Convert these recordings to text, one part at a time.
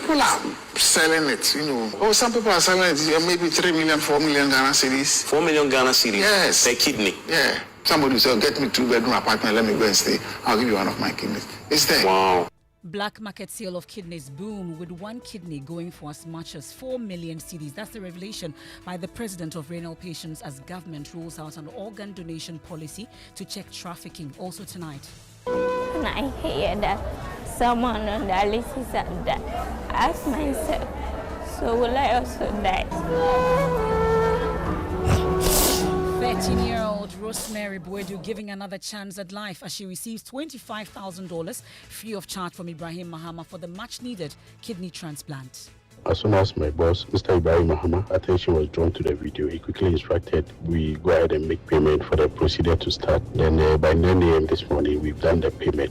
people are selling it, Oh, some people are selling it, maybe 3 million, 4 million Ghana cedis. 4 million Ghana cedis? Yes. Per kidney? Yeah. Somebody will say, get me 2-bedroom apartment, let me go and stay. I'll give you one of my kidneys. It's there. Wow. Black market sale of kidneys boom, with one kidney going for as much as 4 million cedis. That's the revelation by the president of renal patients as government rolls out an organ donation policy to check trafficking. Also tonight. When I hear that someone on dialysis had died, I ask myself, so will I also die? 13-year-old Rosemary Boedu giving another chance at life as she receives $25,000 free of charge from Ibrahim Mahama for the much-needed kidney transplant. As soon as my boss, Mr. Ibrahim Mahama, attention was drawn to the video, he quickly instructed we go ahead and make payment for the procedure to start. Then by 9 a.m. this morning, we've done the payment.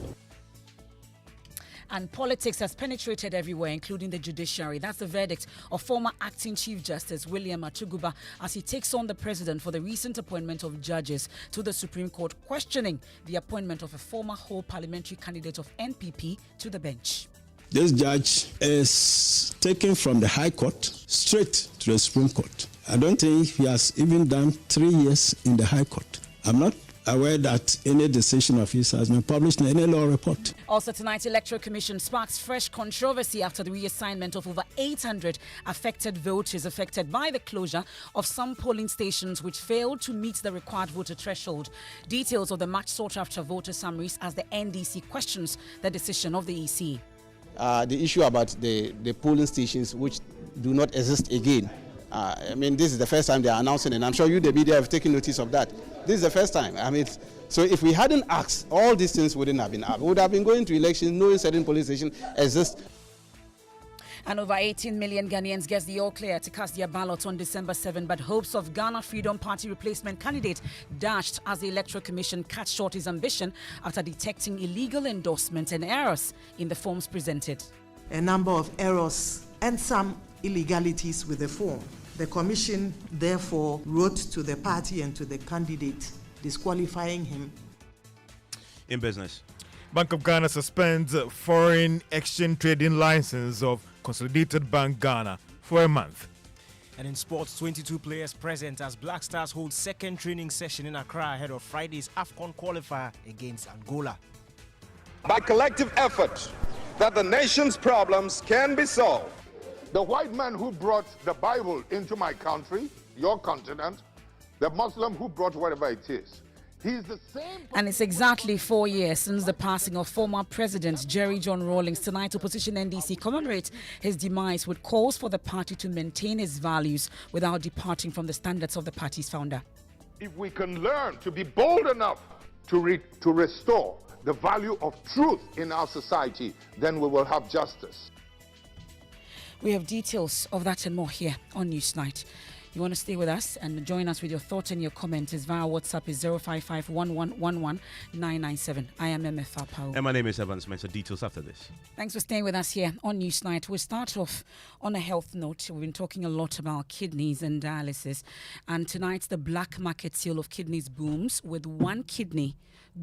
And politics has penetrated everywhere, including the judiciary. That's the verdict of former acting Chief Justice William Atuguba as he takes on the president for the recent appointment of judges to the Supreme Court, questioning the appointment of a former whole parliamentary candidate of NPP to the bench. This judge is taken from the High Court straight to the Supreme Court. I don't think he has even done 3 years in the High Court. I'm not aware that any decision of his has been published in any law report. Also tonight, Electoral Commission sparks fresh controversy after the reassignment of over 800 affected voters affected by the closure of some polling stations which failed to meet the required voter threshold. Details of the much sought after voter summaries as the NDC questions the decision of the EC. The issue about the polling stations which do not exist again. This is the first time they are announcing it, and I'm sure you, the media, have taken notice of that. This is the first time. So if we hadn't asked, all these things wouldn't have been up. We would have been going to elections knowing certain polling stations exist. And over 18 million Ghanaians gets the all clear to cast their ballot on December 7, but hopes of Ghana Freedom Party replacement candidate dashed as the Electoral Commission cut short his ambition after detecting illegal endorsements and errors in the forms presented. A number of errors and some illegalities with the form. The Commission therefore wrote to the party and to the candidate disqualifying him. In business, Bank of Ghana suspends foreign exchange trading license of Consolidated Bank Ghana for a month. And in sports, 22 players present as Black Stars hold second training session in Accra ahead of Friday's AFCON qualifier against Angola. By collective effort, that the nation's problems can be solved. The white man who brought the Bible into my country, your continent, the Muslim who brought whatever it is, he's the same. And it's exactly 4 years since the passing of former President Jerry John Rawlings. Tonight, opposition NDC commemorates his demise with calls for the party to maintain its values without departing from the standards of the party's founder. If we can learn to be bold enough to restore the value of truth in our society, then we will have justice. We have details of that and more here on Newsnight. You want to stay with us and join us with your thoughts and your comments is via WhatsApp is 055-1111-997. I am MFR Powell. And my name is Evan Spencer. Details after this. Thanks for staying with us here on Newsnight. We'll start off on a health note. We've been talking a lot about kidneys and dialysis. And tonight, the black market sale of kidneys booms with one kidney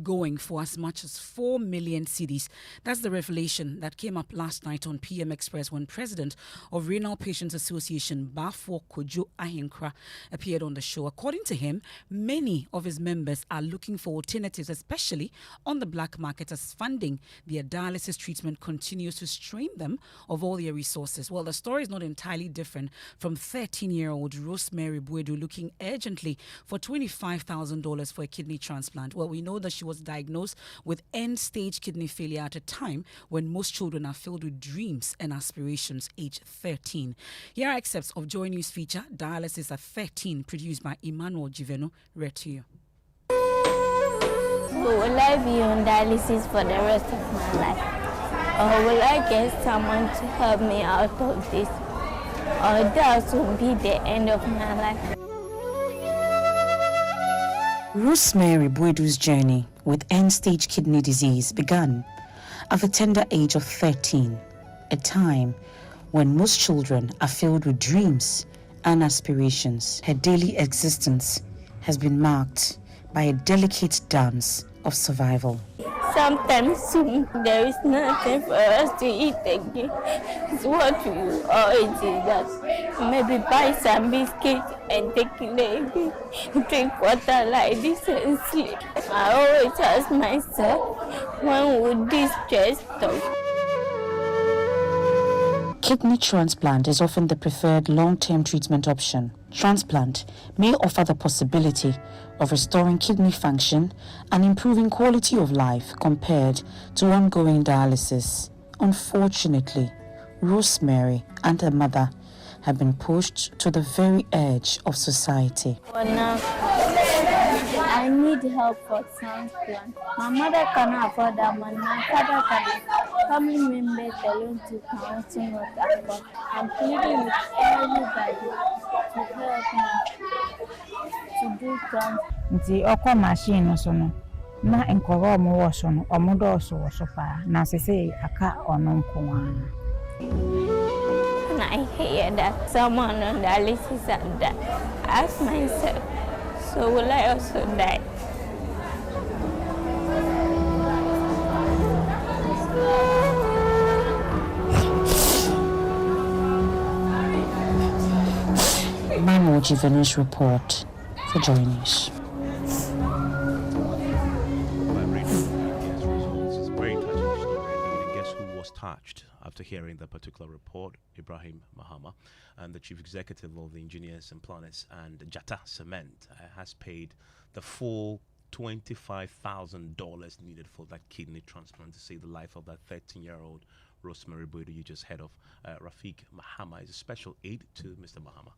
going for as much as 4 million cedis. That's the revelation that came up last night on PM Express when President of Renal Patients Association, Bafo Kojo Ahinkra, appeared on the show. According to him, many of his members are looking for alternatives, especially on the black market, as funding their dialysis treatment continues to strain them of all their resources. Well, the story is not entirely different from 13-year-old Rosemary Boedu looking urgently for $25,000 for a kidney transplant. Well, we know that she was diagnosed with end-stage kidney failure at a time when most children are filled with dreams and aspirations, age 13. Here are excerpts of Joy News feature, Dialysis at 13, produced by Emmanuel Giveno, read to you. So will I be on dialysis for the rest of my life? Or will I get someone to help me out of this? Or that will be the end of my life? Rosemary Boedu's journey with end-stage kidney disease began at the tender age of 13, a time when most children are filled with dreams and aspirations. Her daily existence has been marked by a delicate dance of survival. sometime soon there is nothing for us to eat again. It's what we always do that. Maybe buy some biscuit and take it, drink water like this and sleep. I always ask myself, when would this stress stop? Kidney transplant is often the preferred long-term treatment option. Transplant may offer the possibility of restoring kidney function and improving quality of life compared to ongoing dialysis. Unfortunately, Rosemary and her mother have been pushed to the very edge of society. For now, I need help for transplant. My mother cannot afford that money. My father cannot. Family members alone to also not afford. I'm pleading with everybody to help me to do transplant. The Oko machine so no na enkoro mo wo so no omodo so wo so pa na sese aka ono nko When I hear that someone on dialysis and that, I ask myself, so will I also die? Manuel Jivenu's report for Joy News. Touched after hearing the particular report. Ibrahim Mahama, and the chief executive of the Engineers and Planners and Jata Cement, has paid the full $25,000 needed for that kidney transplant to save the life of that 13-year-old Rosemary Boydo you just heard of. Rafiq Mahama is a special aide to Mr. Mahama.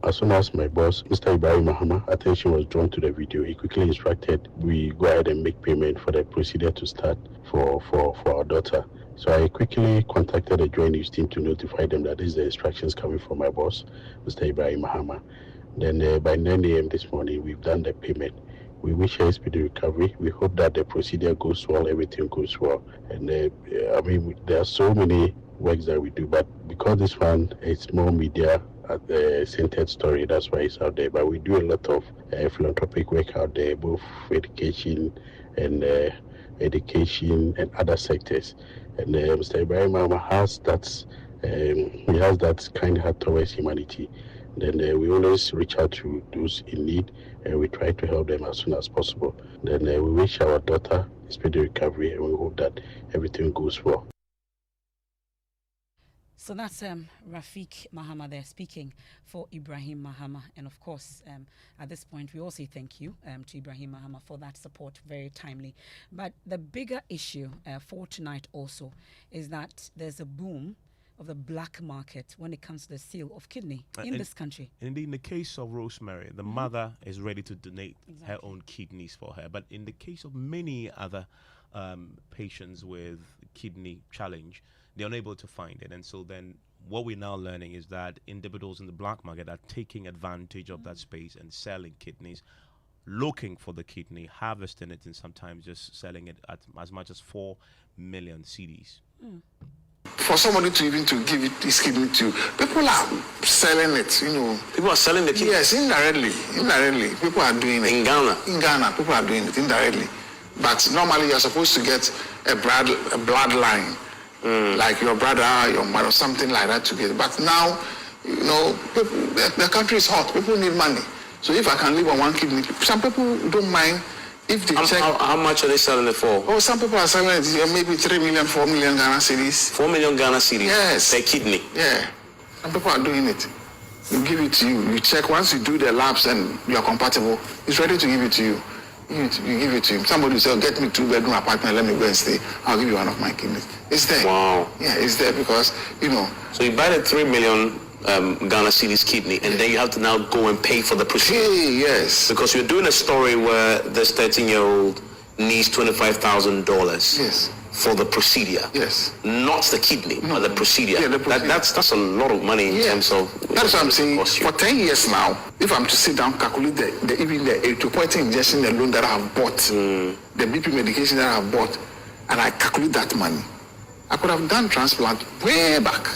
As soon as my boss, Mr. Ibrahim Mahama, attention was drawn to the video, he quickly instructed we go ahead and make payment for the procedure to start for our daughter. So I quickly contacted the Joint News team to notify them that this is the instructions coming from my boss, Mr. Ibrahim Mahama. Then by 9 a.m. this morning, we've done the payment. We wish her a speedy recovery. We hope that the procedure goes well, everything goes well. And there are so many works that we do, but because this one is more media centered story, that's why it's out there. But we do a lot of philanthropic work out there, both education and other sectors. And Mr. Ibrahim Mahama has that kind heart towards humanity. Then we always reach out to those in need, and we try to help them as soon as possible. Then we wish our daughter a speedy recovery, and we hope that everything goes well. So that's Rafiq Mahama there speaking for Ibrahim Mahama. And of course, at this point, we also thank you to Ibrahim Mahama for that support, very timely. But the bigger issue for tonight also is that there's a boom of the black market when it comes to the sale of kidney in this country. Indeed, in the case of Rosemary, the mother is ready to donate her own kidneys for her. But in the case of many other patients with kidney challenge, they're unable to find it. And so then what we're now learning is that individuals in the black market are taking advantage of that space and selling kidneys, looking for the kidney, harvesting it, and sometimes just selling it at as much as 4 million Cedis. For somebody to even to give it his kidney to, people are selling it, People are selling the kidney? Yes, indirectly. People are doing it. In Ghana? In Ghana, people are doing it indirectly. But normally you're supposed to get a bloodline. Like your brother, your mother, something like that together. But now, people, the country is hot. People need money. So if I can live on one kidney, some people don't mind if they check. How much are they selling it for? Oh, some people are selling it maybe 3 million, 4 million Ghana cedis. 4 million Ghana cedis? Yes. Per kidney? Yeah. Some people are doing it. We give it to you. You check once you do the labs and you are compatible. It's ready to give it to you. You give it to him. Somebody will say, get me 2-bedroom apartment, let me go and stay. I'll give you one of my kidneys. It's there. Wow. Yeah, it's there because, So you buy the 3 million Ghana cedis kidney, and then you have to now go and pay for the procedure. Hey, yes. Because you're doing a story where this 13-year-old needs $25,000. Yes. For the procedure. Yes. Not the kidney, but the procedure. Yeah, the procedure. That's a lot of money in terms of. That's what I'm saying. For 10 years now, if I'm to sit down, calculate the erythropoietin injection alone that I have bought, the BP medication that I have bought, and I calculate that money, I could have done transplant way back.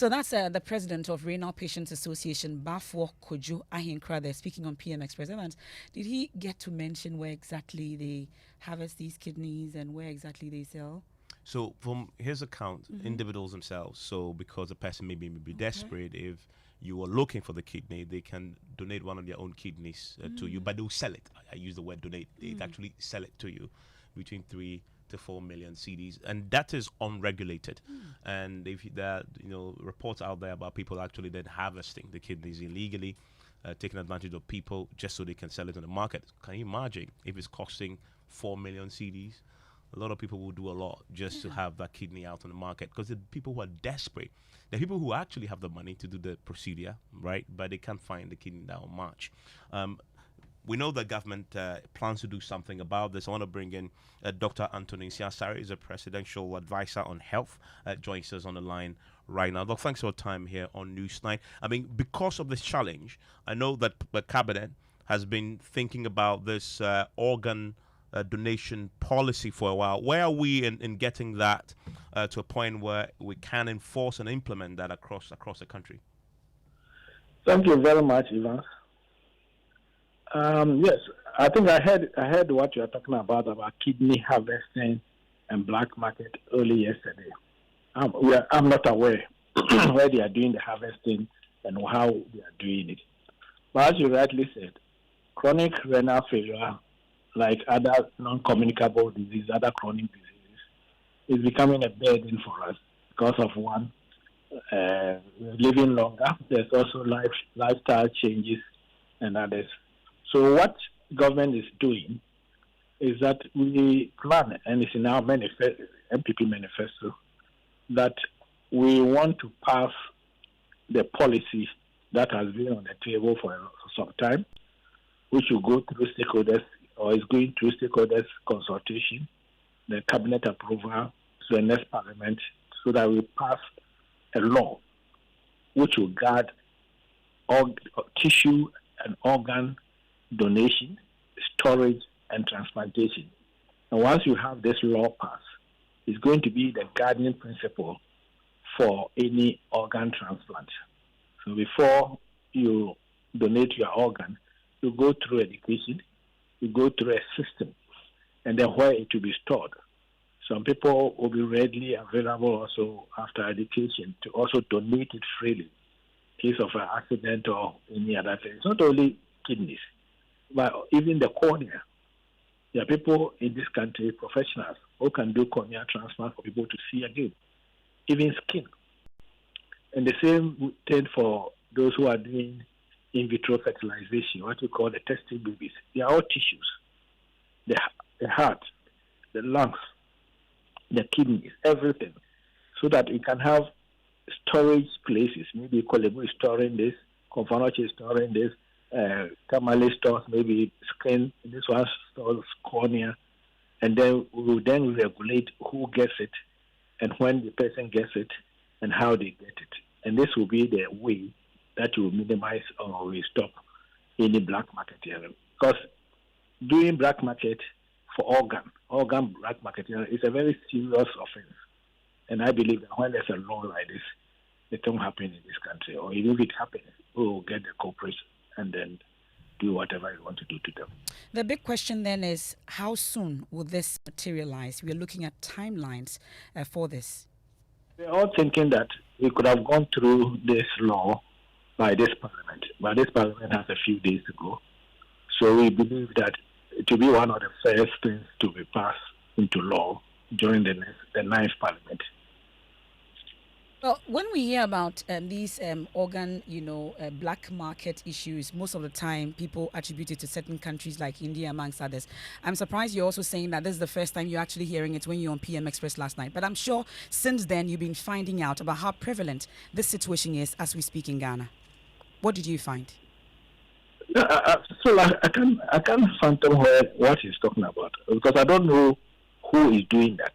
So that's the president of Renal Patients Association, Bafo Kojo Ahinkra, there speaking on PM Express. Evans, did he get to mention where exactly they harvest these kidneys and where exactly they sell? So from his account, individuals themselves, so because a person may be desperate, if you are looking for the kidney, they can donate one of their own kidneys to you, but they'll sell it. I use the word donate. They actually sell it to you between 3 to 4 million Cedis, and that is unregulated. And if there are, reports out there about people actually then harvesting the kidneys illegally, taking advantage of people just so they can sell it on the market. Can you imagine if it's costing 4 million Cedis? A lot of people will do a lot just to have that kidney out on the market, because the people who are desperate, the people who actually have the money to do the procedure, right? But they can't find the kidney that much. We know the government plans to do something about this. I want to bring in Dr. Anthony Siasari, is a presidential advisor on health, joins us on the line right now. Doc, thanks for your time here on Newsnight. I mean, because of this challenge, I know that the cabinet has been thinking about this organ donation policy for a while. Where are we in getting that to a point where we can enforce and implement that across the country? Thank you very much, Ivan. Yes, I think I heard what you are talking about kidney harvesting and black market early yesterday. I'm not aware where they are doing the harvesting and how they are doing it. But as you rightly said, chronic renal failure, like other non-communicable diseases, other chronic diseases, is becoming a burden for us because of one, living longer. There's also lifestyle changes and others. So what government is doing is that we plan, and it's in our MPP manifesto, that we want to pass the policy that has been on the table for some time, which will go through stakeholders, or is going through stakeholders consultation, the cabinet approval to the next parliament, so that we pass a law which will guard tissue and organ donation, storage, and transplantation. And once you have this law passed, it's going to be the guiding principle for any organ transplant. So before you donate your organ, you go through education, you go through a system, and then where it will be stored. Some people will be readily available also after education to also donate it freely in case of an accident or any other thing. It's not only kidneys, but even the cornea. There are people in this country, professionals, who can do cornea transplant for people to see again, even skin. And the same thing for those who are doing in vitro fertilization, what we call the testing babies. They are all tissues. The heart, the lungs, the kidneys, everything. So that we can have storage places. Maybe Kolebu is storing this, Konfanoche is storing this, Kamale stores maybe skin, this one stores cornea. And then we will then regulate who gets it and when the person gets it and how they get it. And this will be the way that will minimize or will stop any black market area. Because doing black market for organ black market area is a very serious offense. And I believe that when there's a law like this, it won't happen in this country. Or even if it happens, we will get the corporation and then do whatever you want to do to them. The big question then is, how soon will this materialize? We're looking at timelines for this. We're all thinking that we could have gone through this law by this parliament. But this parliament has a few days to go. So we believe that it will be one of the first things to be passed into law during the ninth parliament. Well, when we hear about these organ, black market issues, most of the time people attribute it to certain countries like India, amongst others. I'm surprised you're also saying that this is the first time you're actually hearing it when you're on PM Express last night. But I'm sure since then you've been finding out about how prevalent this situation is as we speak in Ghana. What did you find? So I can't fathom what he's talking about, because I don't know who is doing that.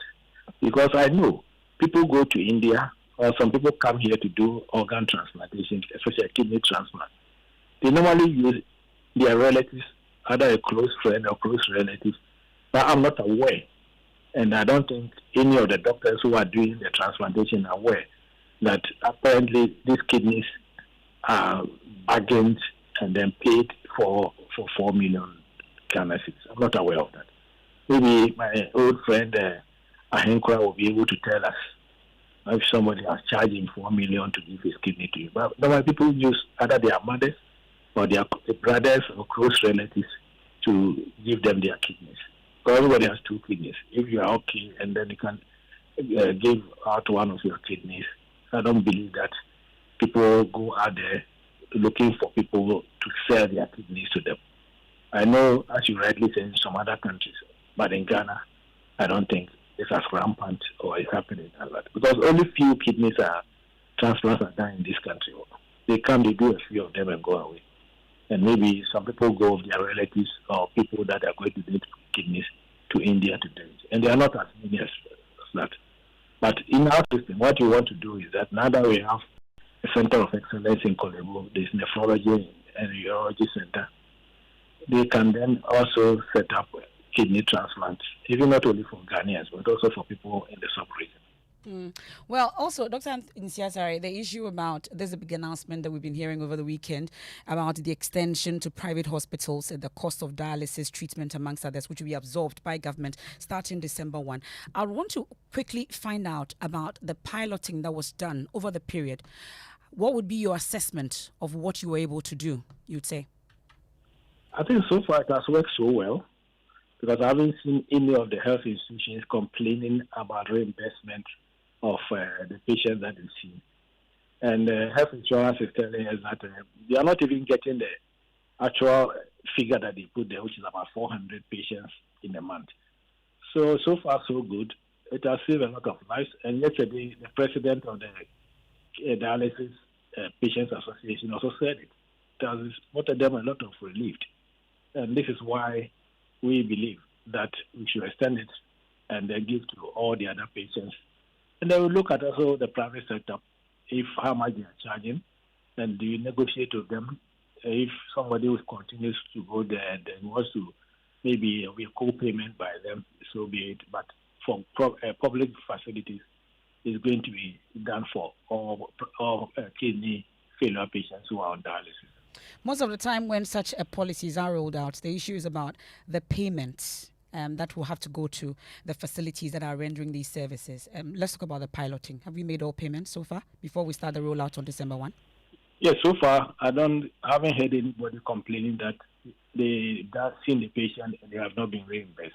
Because I know people go to India, or some people come here to do organ transplantation, especially a kidney transplant. They normally use their relatives, either a close friend or close relative, but I'm not aware. And I don't think any of the doctors who are doing the transplantation are aware that apparently these kidneys are bargained and then paid for 4 million Ghana cedis. I'm not aware of that. Maybe my old friend Ahenkwa will be able to tell us if somebody has charged him 4 million to give his kidney to you. But normal people use either their mothers or their brothers or close relatives to give them their kidneys. Because everybody has 2 kidneys. If you are okay and then you can give out one of your kidneys, I don't believe that people go out there looking for people to sell their kidneys to them. I know, as you rightly say, in some other countries, but in Ghana, I don't think it's as rampant or is happening a lot. Because only few kidneys transplants are done in this country. They come, they do a few of them and go away. And maybe some people go with their relatives or people that are going to donate kidneys to India to do it. And they are not as many as that. But in our system, what we want to do is that now that we have a center of excellence in Kolebu, there's nephrology and urology center, they can then also set up kidney transplants, even not only for Ghanaians, but also for people in the sub-region. Well, also, Dr. Nsiasare, the issue about, there's a big announcement that we've been hearing over the weekend about the extension to private hospitals and the cost of dialysis treatment, amongst others, which will be absorbed by government starting December 1. I want to quickly find out about the piloting that was done over the period. What would be your assessment of what you were able to do, you'd say? I think so far it has worked so well, because I haven't seen any of the health institutions complaining about reimbursement of the patients that they see. And health insurance is telling us that they are not even getting the actual figure that they put there, which is about 400 patients in a month. So far, so good. It has saved a lot of lives. And yesterday, the president of the Dialysis Patients Association also said it. It has supported them a lot of relief. And this is why we believe that we should extend it and then give to all the other patients. And then we look at also the private sector, if how much they are charging, and do you negotiate with them? If somebody continues to go there and then wants to maybe a co-payment by them, so be it. But for public facilities, it's going to be done for all kidney failure patients who are on dialysis. Most of the time when such policies are rolled out, the issue is about the payments that will have to go to the facilities that are rendering these services. Let's talk about the piloting. Have we made all payments so far before we start the rollout on December 1? Yes, so far I haven't heard anybody complaining that they've seen the patient and they have not been reimbursed.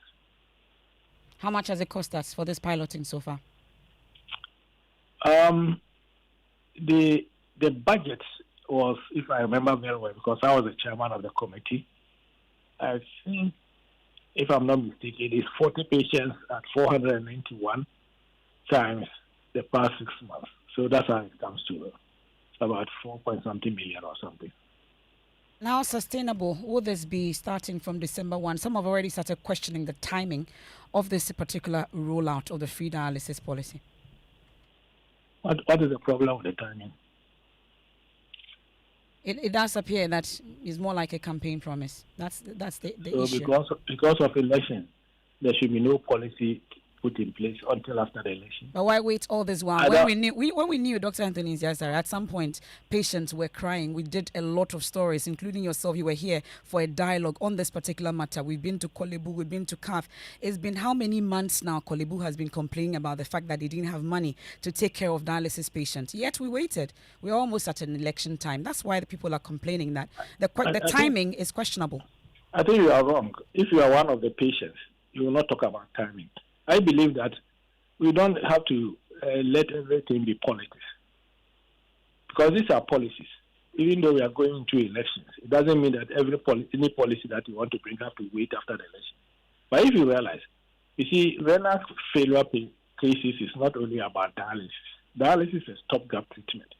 How much has it cost us for this piloting so far? The budget was, if I remember very well, because I was the chairman of the committee, I think, if I'm not mistaken, it is 40 patients at 491 times the past 6 months. So that's how it comes to about 4-point-something million or something. How sustainable will this be starting from December 1? Some have already started questioning the timing of this particular rollout of the free dialysis policy. What is the problem with the timing? It does appear that it's more like a campaign promise. That's the issue. Because of election, there should be no policy put in place until after the election. But why wait all this while? When we knew Dr. Anthony Nsiasare, at some point patients were crying. We did a lot of stories, including yourself. You were here for a dialogue on this particular matter. We've been to Kolebu, we've been to CAF. It's been how many months now Kolebu has been complaining about the fact that they didn't have money to take care of dialysis patients. Yet we waited. We're almost at an election time. That's why the people are complaining that the timing is questionable. I think you are wrong. If you are one of the patients, you will not talk about timing. I believe that we don't have to let everything be politics, because these are policies. Even though we are going into elections, it doesn't mean that any policy that you want to bring have to wait after the election. But if you realize, you see, renal failure cases is not only about dialysis. Dialysis is stopgap treatment.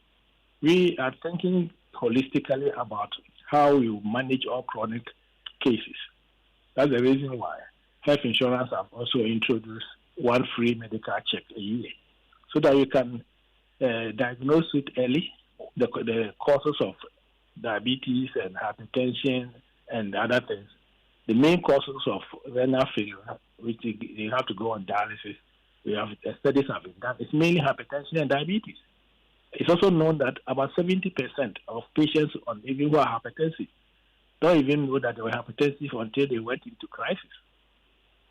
We are thinking holistically about how you manage all chronic cases. That's the reason why health insurance have also introduced one free medical check a year, so that you can diagnose it early, the causes of diabetes and hypertension and other things. The main causes of renal failure, which they have to go on dialysis, we have studies have been done. It's mainly hypertension and diabetes. It's also known that about 70% of patients on even who are hypertensive don't even know that they were hypertensive until they went into crisis.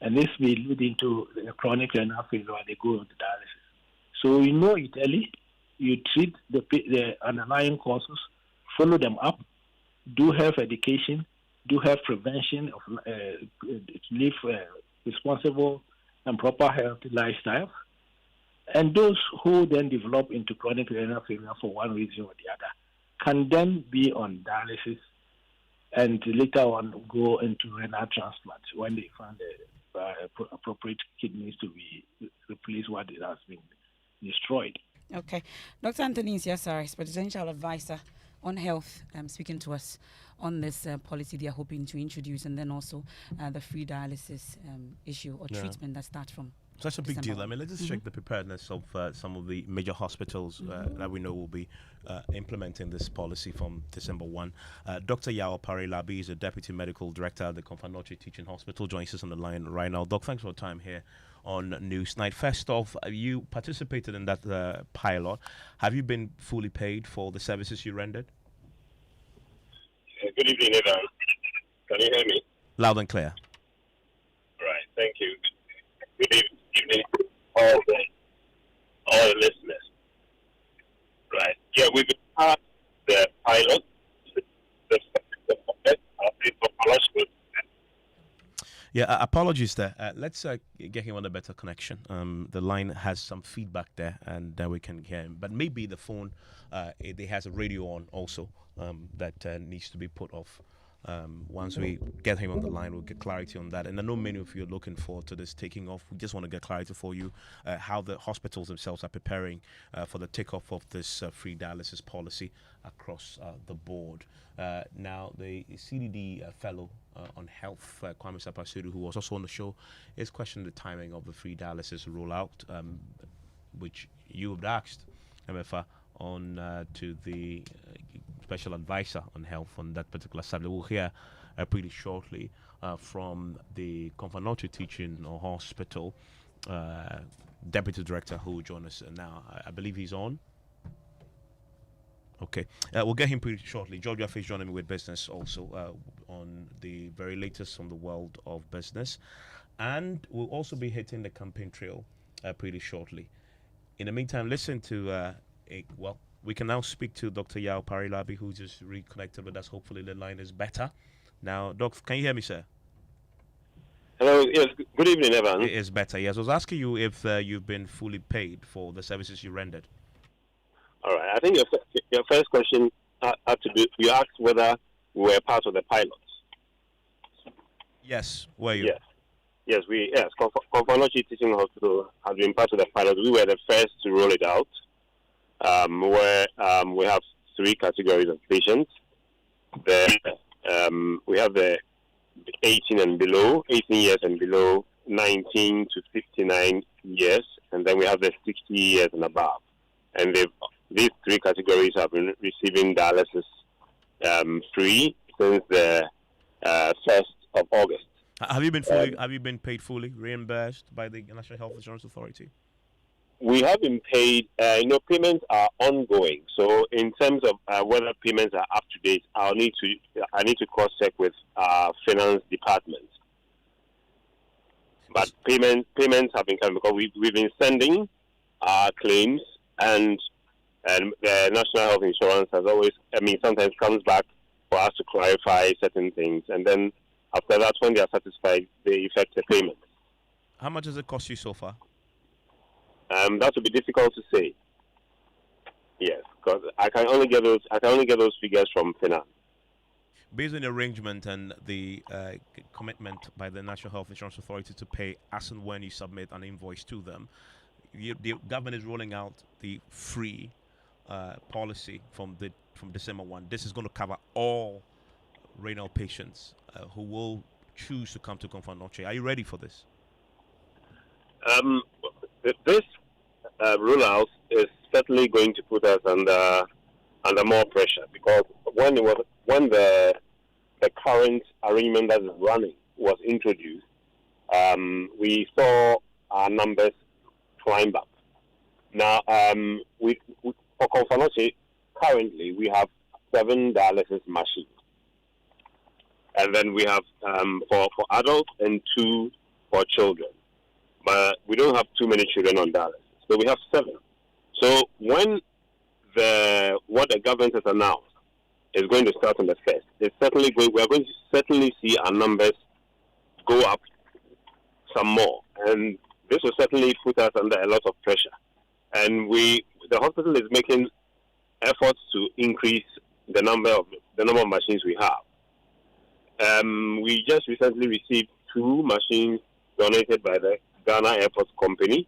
And this may lead into a chronic renal failure and they go into dialysis. So you know it early, you treat the underlying causes, follow them up, do health education, do health prevention, of live responsible and proper healthy lifestyle. And those who then develop into chronic renal failure for one reason or the other can then be on dialysis and later on go into renal transplant when they find the appropriate kidneys to be replace what has been destroyed. Okay. Dr. Anthony Nsiasare is Presidential Advisor on Health, speaking to us on this policy they are hoping to introduce, and then also the free dialysis issue or treatment that starts from such a big December. deal. I mean, let's just check the preparedness of some of the major hospitals that we know will be implementing this policy from December 1. Dr. Yao Parilabi is a Deputy Medical Director at the Confanoche Teaching Hospital, joins us on the line right now. Doc, thanks for your time here on Newsnight. First off, you participated in that pilot. Have you been fully paid for the services you rendered? Good evening, everyone. Can you hear me? Loud and clear. Right, thank you. Good evening, all the listeners. Right, yeah, we've had the pilot. Yeah, apologies there. Let's get him on a better connection. The line has some feedback there, and then we can hear him. But maybe the phone, it has a radio on also that needs to be put off. Once we get him on the line, we'll get clarity on that. And I know many of you are looking forward to this taking off. We just want to get clarity for you how the hospitals themselves are preparing for the takeoff of this free dialysis policy across the board. Now, the CDD fellow on health, Kwame Sapasudu, who was also on the show, is questioning the timing of the free dialysis rollout, which you have asked MFA on to the special advisor on health on that particular subject. We'll hear pretty shortly from the Confanoche Teaching Hospital Deputy Director who will join us now. I believe he's on. Okay, we'll get him pretty shortly. Georgia Face joining me with business also on the very latest from the world of business. And we'll also be hitting the campaign trail pretty shortly. In the meantime, listen to, we can now speak to Dr. Yao Parilabi, who just reconnected with us. Hopefully the line is better. Now, Doc, can you hear me, sir? Hello, yes, good evening, Evan. It is better, yes. I was asking you if you've been fully paid for the services you rendered. All right. I think your first question had to do, you asked whether we were part of the pilots. Yes, were you? Yes, Confanoche Teaching Hospital has been part of the pilot. We were the first to roll it out, where we have three categories of patients. We have the 18 and below, 18 years and below, 19 to 59 years, and then we have the 60 years and above. And these three categories have been receiving dialysis free since the 1st of August. Have you been paid fully, reimbursed by the National Health Insurance Authority? We have been paid. Payments are ongoing. So in terms of whether payments are up to date, I need to cross check with our finance department. But payments have been coming because we've been sending our claims, and the National Health Insurance has always, sometimes comes back for us to clarify certain things, and then after that, when they are satisfied, they effect a payment. How much does it cost you so far? That would be difficult to say. Yes, because I can only get those figures from finance. Based on the arrangement and the commitment by the National Health Insurance Authority to pay as and when you submit an invoice to them, the government is rolling out the free policy from December 1. This is going to cover all renal patients who will choose to come to Confanoche. Are you ready for this? This rollout is certainly going to put us under more pressure, because when the current arrangement that is running was introduced, we saw our numbers climb up. Now, for Confanoche, currently we have 7 dialysis machines. And then we have for adults and 2 for children. But we don't have too many children on dialysis. So we have 7. So when what the government has announced is going to start on the 1st, we are going to certainly see our numbers go up some more. And this will certainly put us under a lot of pressure. And the hospital is making efforts to increase the number of machines we have. We just recently received 2 machines donated by the Ghana Airport Company.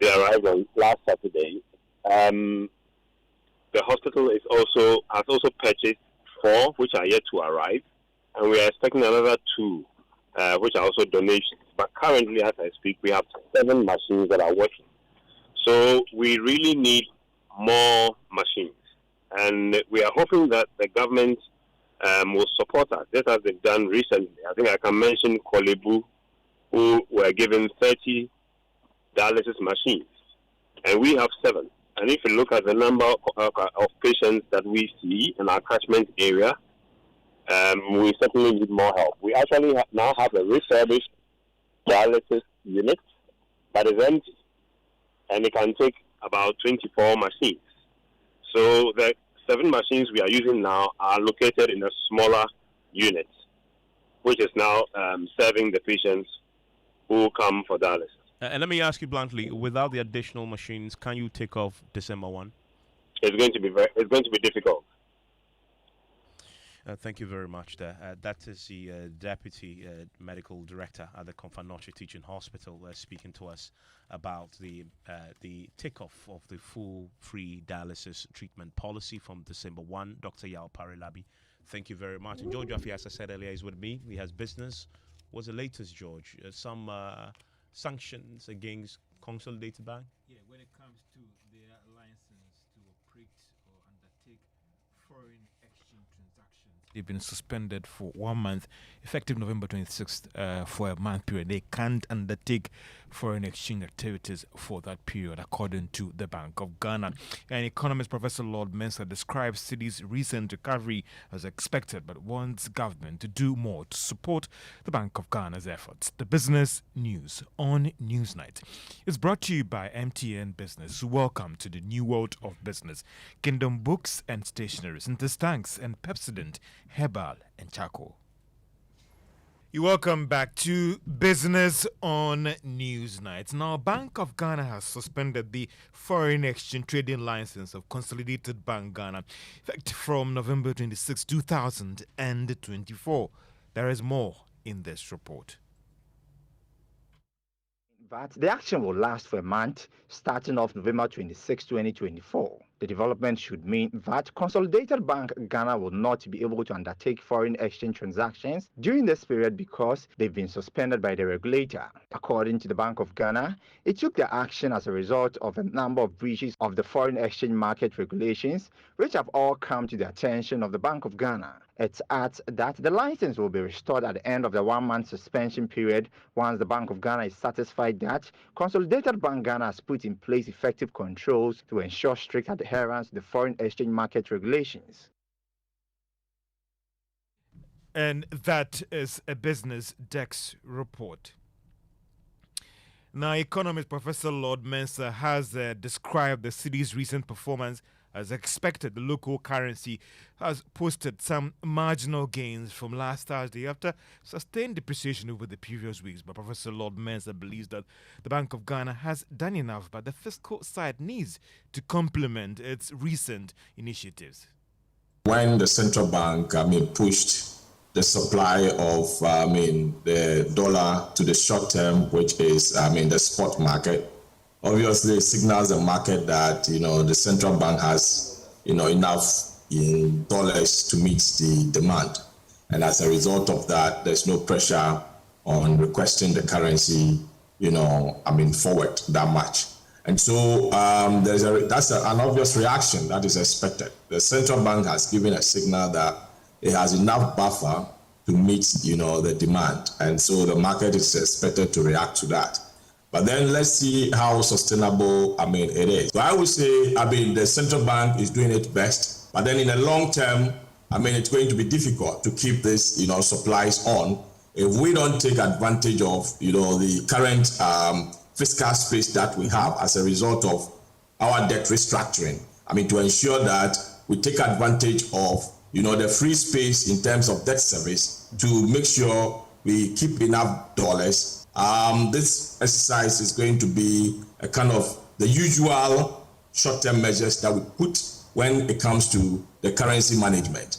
They arrived on last Saturday. The hospital has also purchased 4, which are yet to arrive, and we are expecting another 2, which are also donations. But currently, as I speak, we have 7 machines that are working. So we really need more machines, and we are hoping that the government will support us, just as they've done recently. I think I can mention Kolebu, who were given 30 dialysis machines, and we have 7. And if you look at the number of patients that we see in our catchment area, we certainly need more help. We actually now have a refurbished dialysis unit that is empty, and it can take about 24 machines. So the 7 machines we are using now are located in a smaller unit, which is now serving the patients who come for dialysis. And let me ask you bluntly: without the additional machines, can you take off December 1? It's going to be difficult. Thank you very much. That is the Deputy Medical Director at the Confanoche Teaching Hospital speaking to us about the takeoff of the full free dialysis treatment policy from December 1. Dr. Yao Parilabi, thank you very much. And George Jaffe, as I said earlier, is with me. He has business. What's the latest, George? Some sanctions against Consolidated Bank? Yeah, when it comes to their license to operate or undertake foreign exchange transactions, they've been suspended for 1 month, effective November 26th, for a month period. They can't undertake foreign exchange activities for that period, according to the Bank of Ghana. And economist Professor Lord Mensah describes Cedis' recent recovery as expected, but wants government to do more to support the Bank of Ghana's efforts. The business news on Newsnight is brought to you by MTN Business. Welcome to the new world of business. Kingdom Books and Stationeries, Interstanks and Pepsodent, Herbal and Charcoal. You welcome back to Business on Newsnight. Now, Bank of Ghana has suspended the foreign exchange trading license of Consolidated Bank Ghana, effective from November 26, 2024. There is more in this report. But the action will last for a month, starting off November 26, 2024. The development should mean that Consolidated Bank Ghana will not be able to undertake foreign exchange transactions during this period because they've been suspended by the regulator. According to the Bank of Ghana, it took the action as a result of a number of breaches of the foreign exchange market regulations, which have all come to the attention of the Bank of Ghana. It adds that the license will be restored at the end of the 1-month suspension period once the Bank of Ghana is satisfied that Consolidated Bank Ghana has put in place effective controls to ensure strict adherence to the foreign exchange market regulations. And that is a Business Desk report. Now, economist Professor Lord Mensah has described the city's recent performance. As expected, the local currency has posted some marginal gains from last Thursday after sustained depreciation over the previous weeks. But Professor Lord Mensah believes that the Bank of Ghana has done enough, but the fiscal side needs to complement its recent initiatives. When the central bank, pushed the supply of, the dollar to the short term, which is, the spot market, obviously, it signals the market that, the central bank has, enough in dollars to meet the demand. And as a result of that, there's no pressure on requesting the currency, forward that much. And so that's an obvious reaction that is expected. The central bank has given a signal that it has enough buffer to meet, the demand. And so the market is expected to react to that. But then let's see how sustainable, it is. So I would say, the central bank is doing its best. But then in the long term, it's going to be difficult to keep this, supplies on if we don't take advantage of, the current fiscal space that we have as a result of our debt restructuring. To ensure that we take advantage of, the free space in terms of debt service to make sure we keep enough dollars. This exercise is going to be a kind of the usual short-term measures that we put when it comes to the currency management.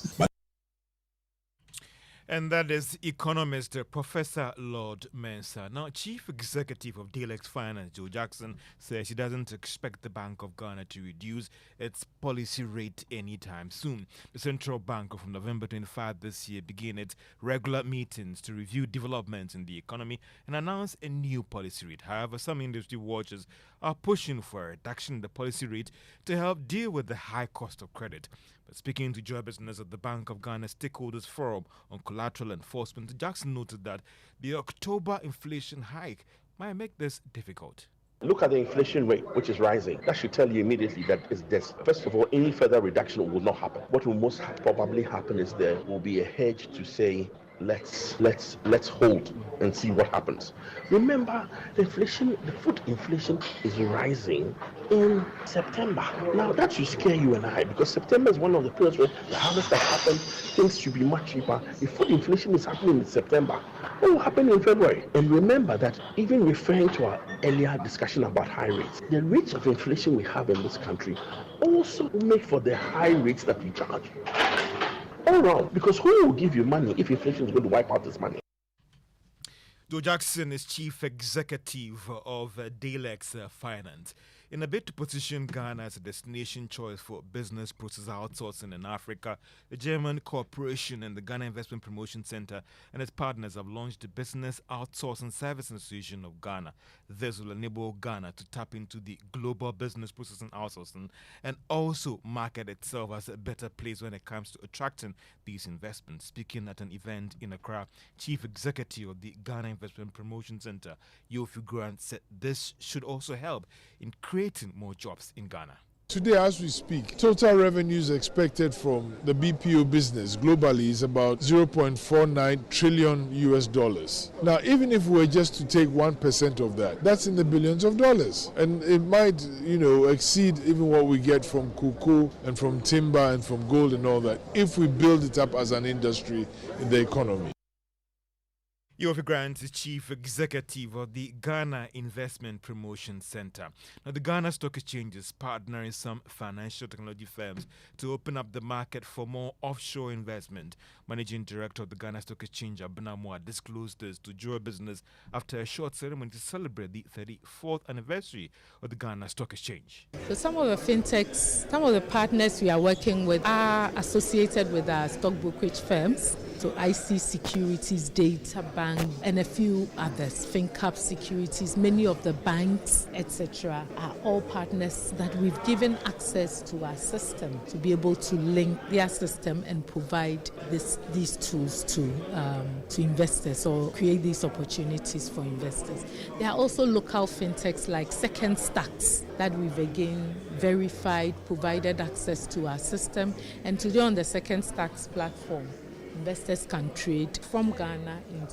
And that is economist Professor Lord Mensah. Now, Chief Executive of Delex Finance, Joe Jackson, says he doesn't expect the Bank of Ghana to reduce its policy rate anytime soon. The central bank from November 25 this year began its regular meetings to review developments in the economy and announce a new policy rate. However, some industry watchers are pushing for a reduction in the policy rate to help deal with the high cost of credit. But speaking to Joy Business at the Bank of Ghana Stakeholders Forum on Collateral Enforcement, Jackson noted that the October inflation hike might make this difficult. Look at the inflation rate, which is rising. That should tell you immediately that it's this. First of all, any further reduction will not happen. What will most probably happen is there will be a hedge to say, let's hold and see what happens. Remember, the food inflation is rising in September. Now that should scare you and I, because September is one of the periods where the harvest has happened, things should be much cheaper. If food inflation is happening in September, what will happen in February? And remember that even referring to our earlier discussion about high rates, the rates of inflation we have in this country also make for the high rates that we charge. All around, because who will give you money if inflation is going to wipe out this money? Joe Jackson is Chief Executive of Delex Finance. In a bid to position Ghana as a destination choice for business process outsourcing in Africa, the German Corporation and the Ghana Investment Promotion Center and its partners have launched the Business Outsourcing Service Association of Ghana. This will enable Ghana to tap into the global business processing outsourcing and also market itself as a better place when it comes to attracting these investments. Speaking at an event in Accra, Chief Executive of the Ghana Investment Promotion Center, Yofi Grant, said this should also help in creating more jobs in Ghana. Today, as we speak, total revenues expected from the BPO business globally is about 0.49 trillion US dollars. Now, even if we were just to take 1% of that, that's in the billions of dollars. And it might, exceed even what we get from cocoa and from timber and from gold and all that, if we build it up as an industry in the economy. Yofi Grant is Chief Executive of the Ghana Investment Promotion Center. Now, the Ghana Stock Exchange is partnering some financial technology firms to open up the market for more offshore investment. Managing Director of the Ghana Stock Exchange, Abena Moa, disclosed this to Joy Business after a short ceremony to celebrate the 34th anniversary of the Ghana Stock Exchange. So some of the fintechs, some of the partners we are working with are associated with our stock brokerage firms. So IC Securities, Data Bank, and a few others, FinCap Securities, many of the banks, etc., are all partners that we've given access to our system to be able to link their system and provide these tools to investors or create these opportunities for investors. There are also local fintechs like Second Stacks that we've again verified, provided access to our system, and today on the Second Stacks platform, investors can trade from Ghana in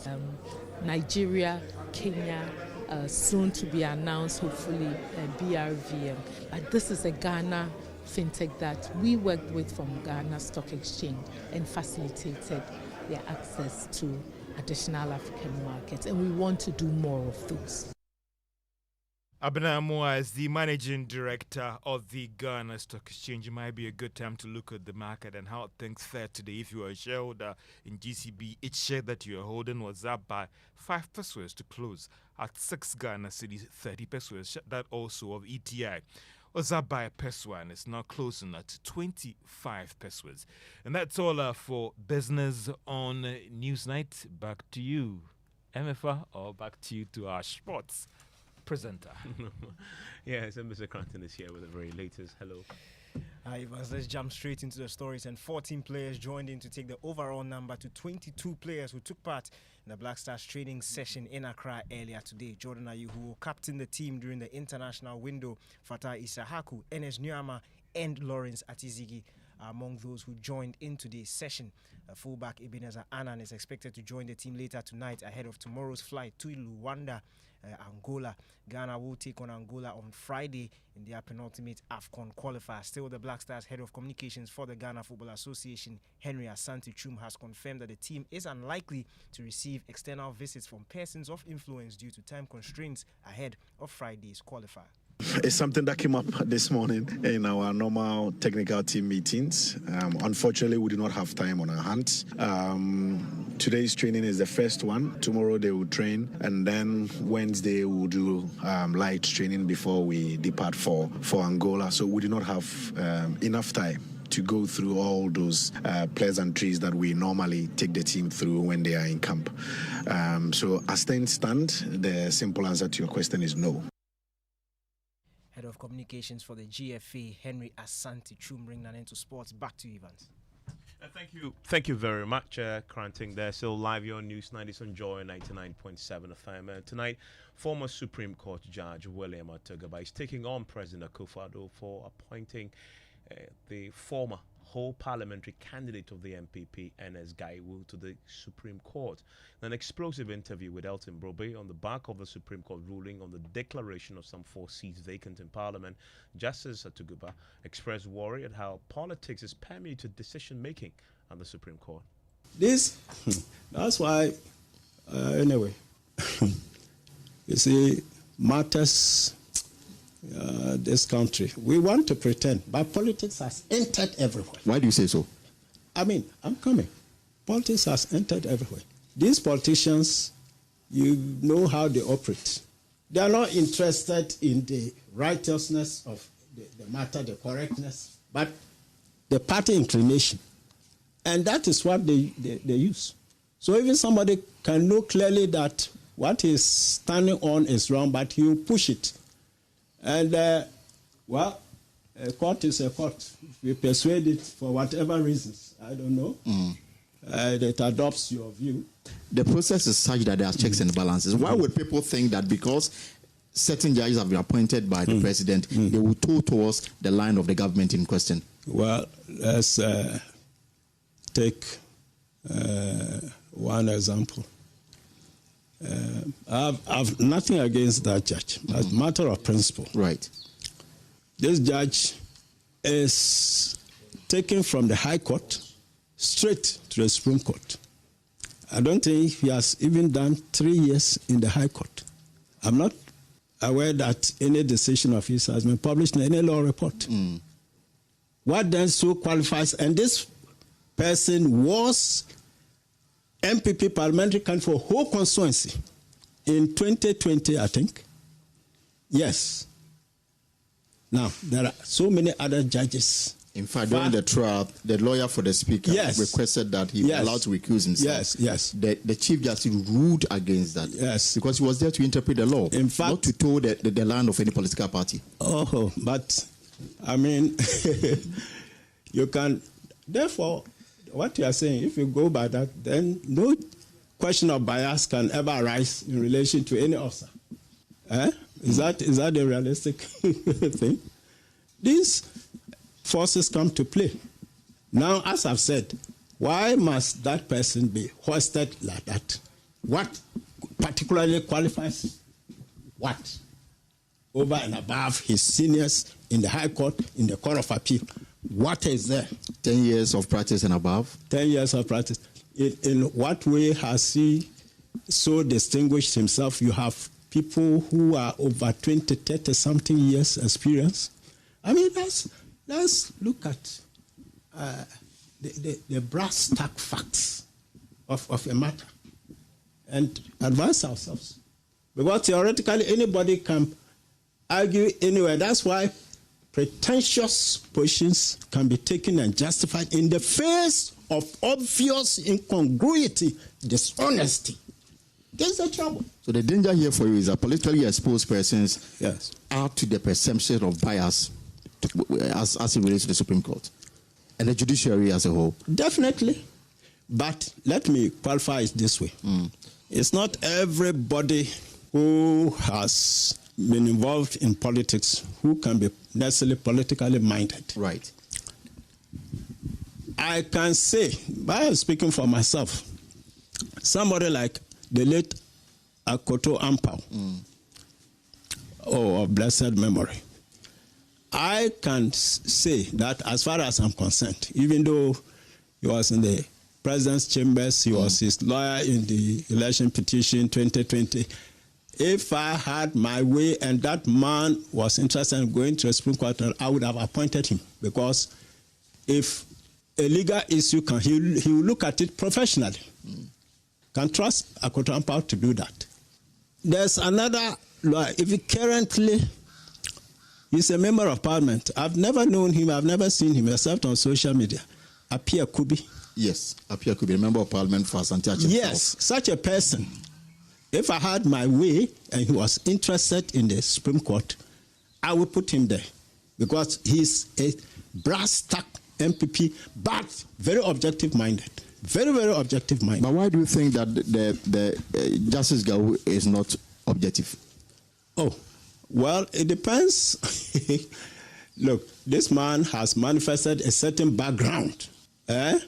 Nigeria, Kenya, soon to be announced, hopefully, BRVM. But this is a Ghana fintech that we worked with from Ghana Stock Exchange and facilitated their access to additional African markets. And we want to do more of those. Abena Moa is the Managing Director of the Ghana Stock Exchange. It might be a good time to look at the market and how things fare today. If you are a shareholder in GCB, each share that you are holding was up by 5 pesos to close at 6 Ghana Cedis, 30 pesos. That also of ETI was up by a peso and it's now closing at 25 pesos. And that's all for business on Newsnight. Back to you, MFA, or back to you to our sports presenter. Yeah, so Mr. Cranton is here with the very latest. Hello. Evans, let's jump straight into the stories. And 14 players joined in to take the overall number to 22 players who took part in the Black Stars training session in Accra earlier today. Jordan Ayew, who will captain the team during the international window, Fatah Isahaku, Enes Nyama, and Lawrence Atizigi are among those who joined in today's session. Fullback Ebenezer Annan is expected to join the team later tonight ahead of tomorrow's flight to Luanda, Angola. Ghana will take on Angola on Friday in their penultimate AFCON qualifier. Still, the Black Stars head of communications for the Ghana Football Association, Henry Asante Chum, has confirmed that the team is unlikely to receive external visits from persons of influence due to time constraints ahead of Friday's qualifier. It's something that came up this morning in our normal technical team meetings. Unfortunately, we do not have time on our hands. Today's training is the first one. Tomorrow they will train, and then Wednesday we'll do light training before we depart for Angola. So we do not have enough time to go through all those pleasantries that we normally take the team through when they are in camp. So as things stand, the simple answer to your question is no. Head of communications for the GFA, Henry Asante Chum, bringing an end to sports. Back to you, Evans. Thank you very much, Cranting there. Still live here on News 90 on Joy 99.7 FM. Tonight, former Supreme Court Judge William Atogaba is taking on President Akufo-Addo for appointing the former whole parliamentary candidate of the MPP, Ernest Gaiwu, to the Supreme Court. In an explosive interview with Elton Brobe on the back of the Supreme Court ruling on the declaration of some 4 seats vacant in Parliament, Justice Atogaba expressed worry at how politics is permeated decision-making at the Supreme Court. That's why, anyway, you see, matters this country. We want to pretend, but politics has entered everywhere. Why do you say so? I mean, I'm coming. Politics has entered everywhere. These politicians, you know how they operate. They are not interested in the righteousness of the matter, the correctness, but the party inclination. And that is what they use. So even somebody can know clearly that what he's standing on is wrong, but he will push it. And, a court is a court. If you persuade it for whatever reasons, I don't know, that adopts your view. The process is such that there are checks and balances. Why would people think that because certain judges have been appointed by the president, they will toe towards the line of the government in question? Well, let's take one example. I've nothing against that judge. As a matter of principle. Right. This judge is taken from the High Court straight to the Supreme Court. I don't think he has even done 3 years in the High Court. I'm not aware that any decision of his has been published in any law report. What then so qualifies? And this person was MPP parliamentary candidate for whole constituency in 2020, I think. Yes. Now, there are so many other judges. In fact, during the trial, the lawyer for the speaker requested that he be allowed to recuse himself. Yes. The Chief Justice ruled against that. Yes. Because he was there to interpret the law, in fact, not to toe the line of any political party. Oh, but, I mean, you can, therefore, what you are saying, if you go by that, then no question of bias can ever arise in relation to any officer. Is that a realistic thing? These forces come to play. Now, as I've said, why must that person be hoisted like that? What particularly qualifies what? Over and above his seniors in the High Court, in the Court of Appeal. What is there? 10 years of practice and above? 10 years of practice. In what way has he so distinguished himself? You have people who are over 20, 30 something years experience. I mean, let's look at the brass tack facts of a matter and advance ourselves. Because theoretically, anybody can argue anywhere. That's why pretentious positions can be taken and justified in the face of obvious incongruity, dishonesty. There's the trouble. So the danger here for you is that politically exposed persons add to the perception of bias as it relates to the Supreme Court and the judiciary as a whole? Definitely. But let me qualify it this way. It's not everybody who has been involved in politics who can be necessarily politically minded. Right. I can say, by speaking for myself, somebody like the late Akoto Ampao, of blessed memory, I can say that as far as I'm concerned, even though he was in the president's chambers, he was his lawyer in the election petition 2020, if I had my way and that man was interested in going to the Supreme Court, I would have appointed him, because if a legal issue he will look at it professionally. Can trust Akoto Ampao to do that. There's another lawyer. If he currently is a member of parliament, I've never known him, I've never seen him except on social media. Apia Kubi. Yes, Apia Kubi, a member of parliament for Asante Achin. Yes, such a person. If I had my way and he was interested in the Supreme Court, I would put him there, because he's a brass-tack MPP, but very objective-minded. Very, very objective-minded. But why do you think that the Justice Gawu is not objective? Oh, well, it depends. Look, this man has manifested a certain background. So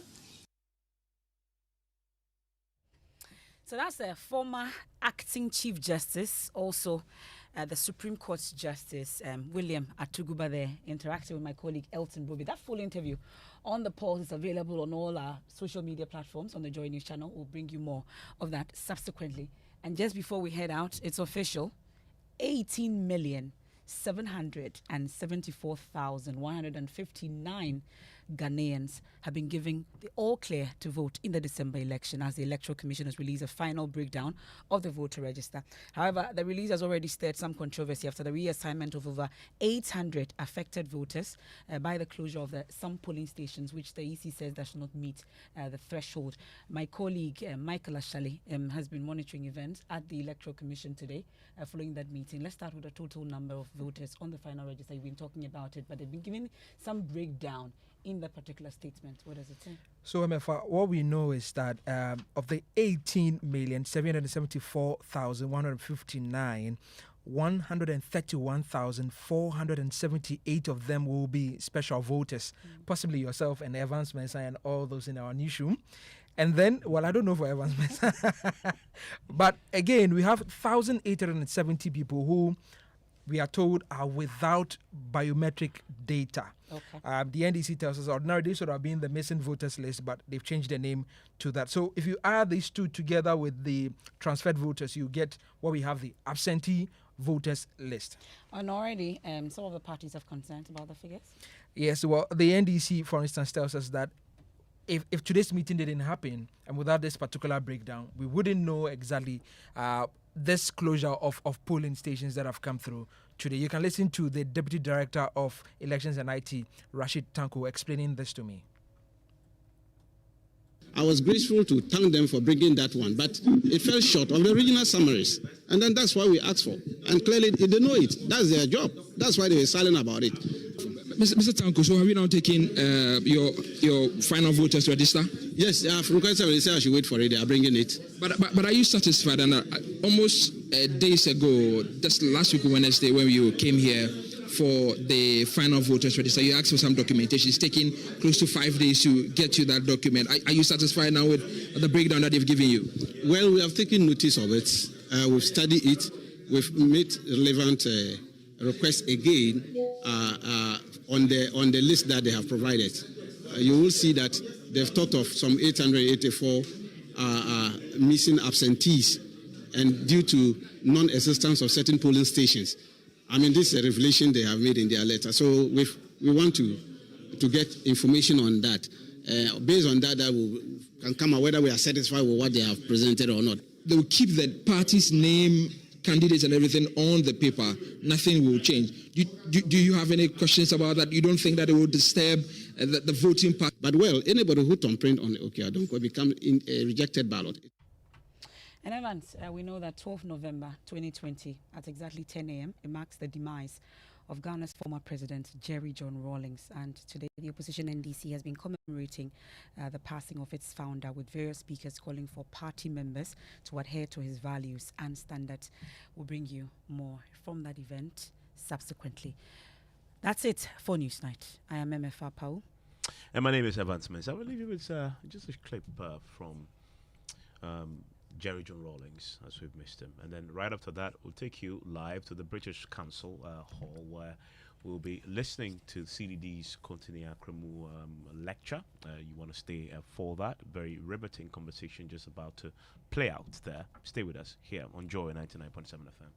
that's a former acting Chief Justice, also the Supreme Court Justice, William Atuguba, there, interacting with my colleague Elton Bobi. That full interview on the pulse is available on all our social media platforms on the Joy News channel. We'll bring you more of that subsequently. And just before we head out, it's official. 18,774,159 Ghanaians have been given the all clear to vote in the December election, as the Electoral Commission has released a final breakdown of the voter register. However, the release has already stirred some controversy after the reassignment of over 800 affected voters by the closure of some polling stations, which the EC says that should not meet the threshold. My colleague Michael Ashali has been monitoring events at the Electoral Commission today following that meeting. Let's start with the total number of voters on the final register. You've been talking about it, but they've been giving some breakdown in that particular statement. What does it say? So, MFA, what we know is that of the 18,774,159, 131,478 of them will be special voters, possibly yourself and Evans Mensah and all those in our newsroom. And then, well, I don't know for Evans Mensah, but again, we have 1,870 people who we are told are without biometric data. Okay. The NDC tells us ordinarily they should have been the missing voters list, but they've changed the name to that. So if you add these two together with the transferred voters, you get what we have, the absentee voters list. And already, some of the parties have concerns about the figures? Yes, well, the NDC, for instance, tells us that if today's meeting didn't happen, and without this particular breakdown, we wouldn't know exactly this closure of polling stations that have come through today. You can listen to the Deputy Director of Elections and IT, Rashid Tanko, explaining this to me. I was grateful to thank them for bringing that one, but it fell short of the original summaries. And then that's why we asked for. And clearly, they know it. That's their job. That's why they were silent about it. Mr. Tanko, so have you now taken your final voters register? Yes, I've requested. They say I should wait for it. They are bringing it. But are you satisfied? And almost days ago, just last week Wednesday, when you came here for the final voters register, you asked for some documentation. It's taking close to 5 days to get you that document. Are you satisfied now with the breakdown that they've given you? Well, we have taken notice of it. We've studied it. We've made relevant requests again on the list that they have provided. You will see that they've thought of some 884 missing absentees, and due to non-existence of certain polling stations. I mean, this is a revelation they have made in their letter. So we want to get information on that. Based on that, we can come out whether we are satisfied with what they have presented or not. They will keep the party's name, candidates and everything on the paper. Nothing will change. Do you have any questions about that? You don't think that it will disturb the voting part? But well, anybody who thumbprint on Okeadon will become a rejected ballot. And Evans, we know that 12th November 2020 at exactly 10 a.m. it marks the demise of Ghana's former president, Jerry John Rawlings. And today, the opposition NDC has been commemorating the passing of its founder, with various speakers calling for party members to adhere to his values and standards. We'll bring you more from that event subsequently. That's it for Newsnight. I am MFR Pau. And my name is Evans Mens. I will leave you with just a clip from Jerry John Rawlings, as we've missed him. And then right after that, we'll take you live to the British Council Hall, where we'll be listening to CDD's Continua Kremu lecture. You want to stay for that. Very riveting conversation just about to play out there. Stay with us here on Joy 99.7 FM.